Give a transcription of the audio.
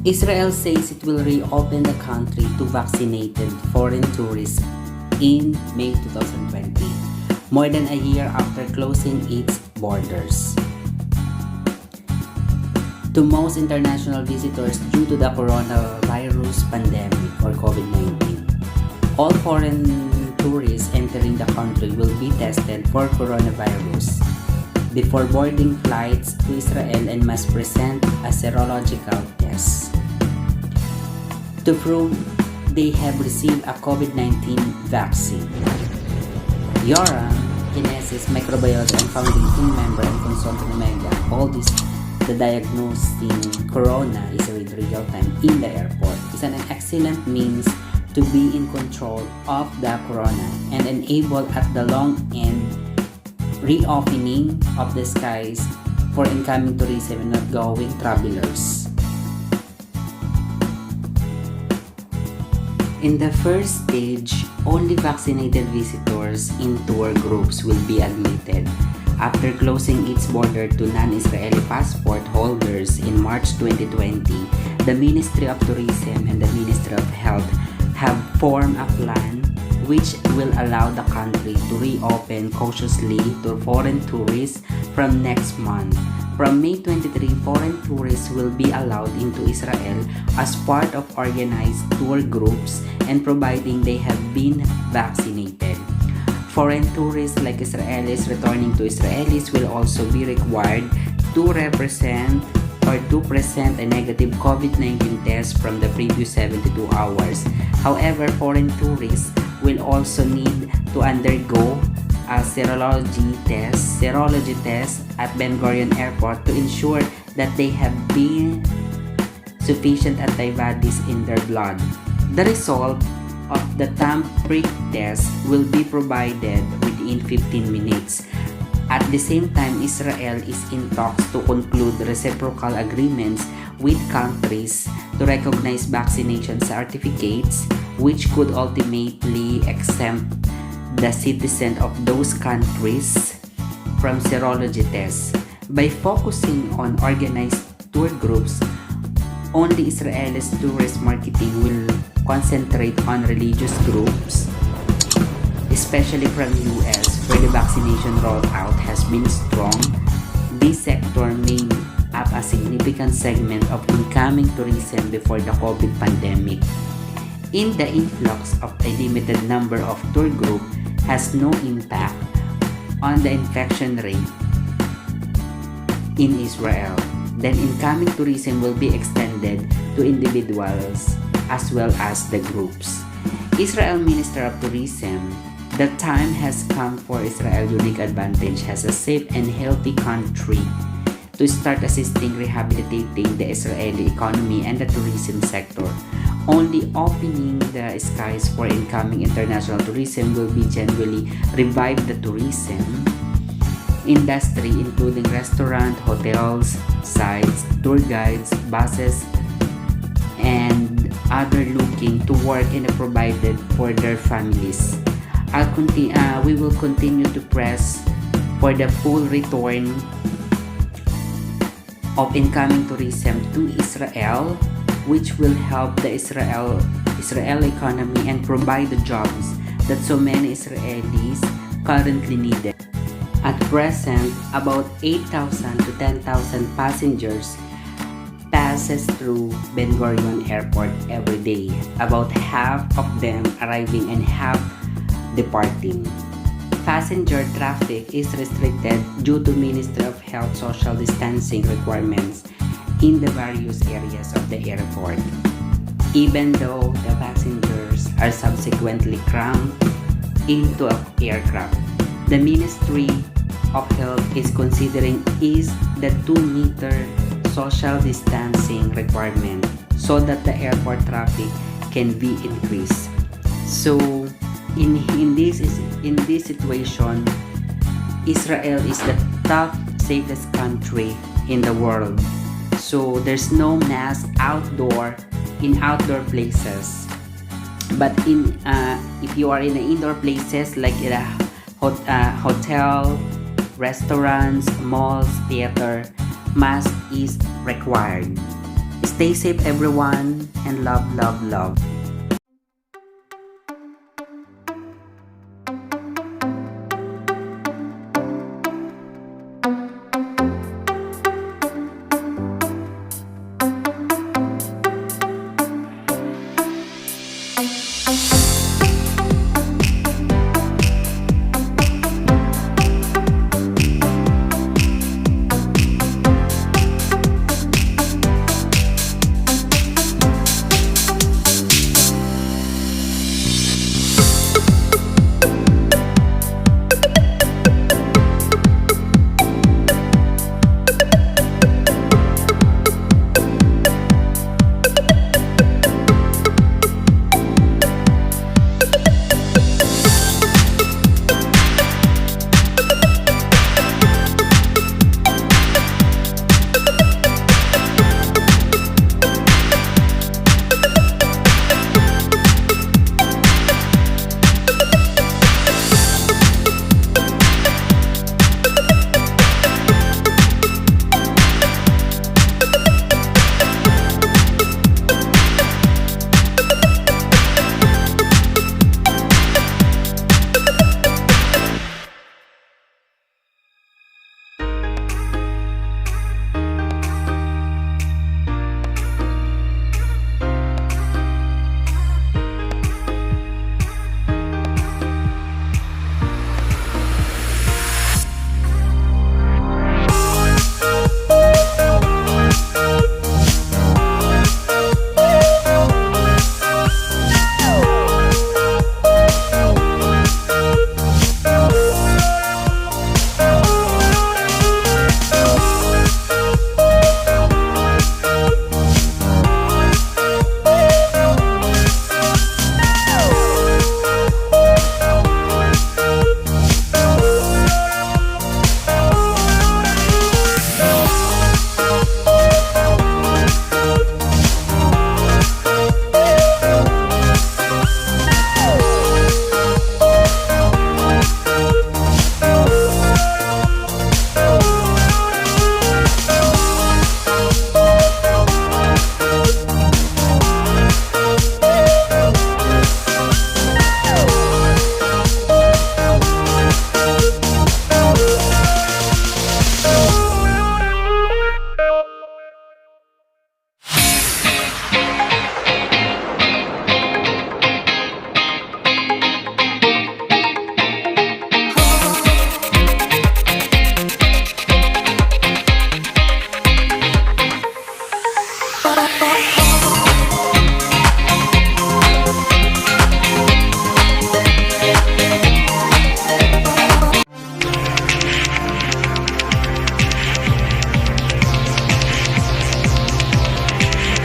Israel says it will reopen the country to vaccinated foreign tourists in May 2020, more than a year after closing its borders to most international visitors due to the coronavirus pandemic or COVID-19. All foreign tourists entering the country will be tested for coronavirus before boarding flights to Israel and must present a serological test to prove they have received a COVID-19 vaccine. Yoram, Kinesis, microbiology and founding team member and consultant Omega, all this the diagnosing corona is in real time in the airport is an excellent means to be in control of the corona and enable at the long end reopening of the skies for incoming tourism and outgoing travelers. In the first stage, only vaccinated visitors in tour groups will be admitted. After closing its border to non-Israeli passport holders in March 2020, the Ministry of Tourism and the Ministry of Health have formed a plan which will allow the country to reopen cautiously to foreign tourists from next month. From May 23, foreign tourists will be allowed into Israel as part of organized tour groups and providing they have been vaccinated. Foreign tourists like Israelis returning to Israelis will also be required to present a negative COVID-19 test from the previous 72 hours. However, foreign tourists will also need to undergo a serology test at Ben Gurion Airport to ensure that they have been sufficient antibodies in their blood. The result of the thumb prick test will be provided within 15 minutes. At the same time, Israel is in talks to conclude reciprocal agreements with countries to recognize vaccination certificates which could ultimately exempt the citizens of those countries from serology tests. By focusing on organized tour groups, only Israel's tourist marketing will concentrate on religious groups, especially from US where the vaccination rollout has been strong. This sector made up a significant segment of incoming tourism before the COVID pandemic. In the influx of a limited number of tour groups has no impact on the infection rate in Israel, then incoming tourism will be extended to individuals as well as the groups. Israel Minister of Tourism, the time has come for Israel unique advantage as a safe and healthy country to start assisting rehabilitating the Israeli economy and the tourism sector. Only opening the skies for incoming international tourism will be genuinely revive the tourism industry, including restaurant, hotels, sites, tour guides, buses, and other looking to work and provided for their families. We will continue to press for the full return of incoming tourism to Israel, which will help the Israel economy and provide the jobs that so many Israelis currently needed. At present, about 8,000 to 10,000 passengers passes through Ben Gurion Airport every day, about half of them arriving and half departing. Passenger traffic is restricted due to Ministry of Health social distancing requirements in the various areas of the airport. Even though the passengers are subsequently crammed into an aircraft, the Ministry of Health is considering is the 2-meter social distancing requirement so that the airport traffic can be increased. So in this situation, Israel is the top safest country in the world. So there's no mask in outdoor places. But if you are in the indoor places like in a hotel, restaurants, malls, theater, mask is required. Stay safe everyone, and love, love, love.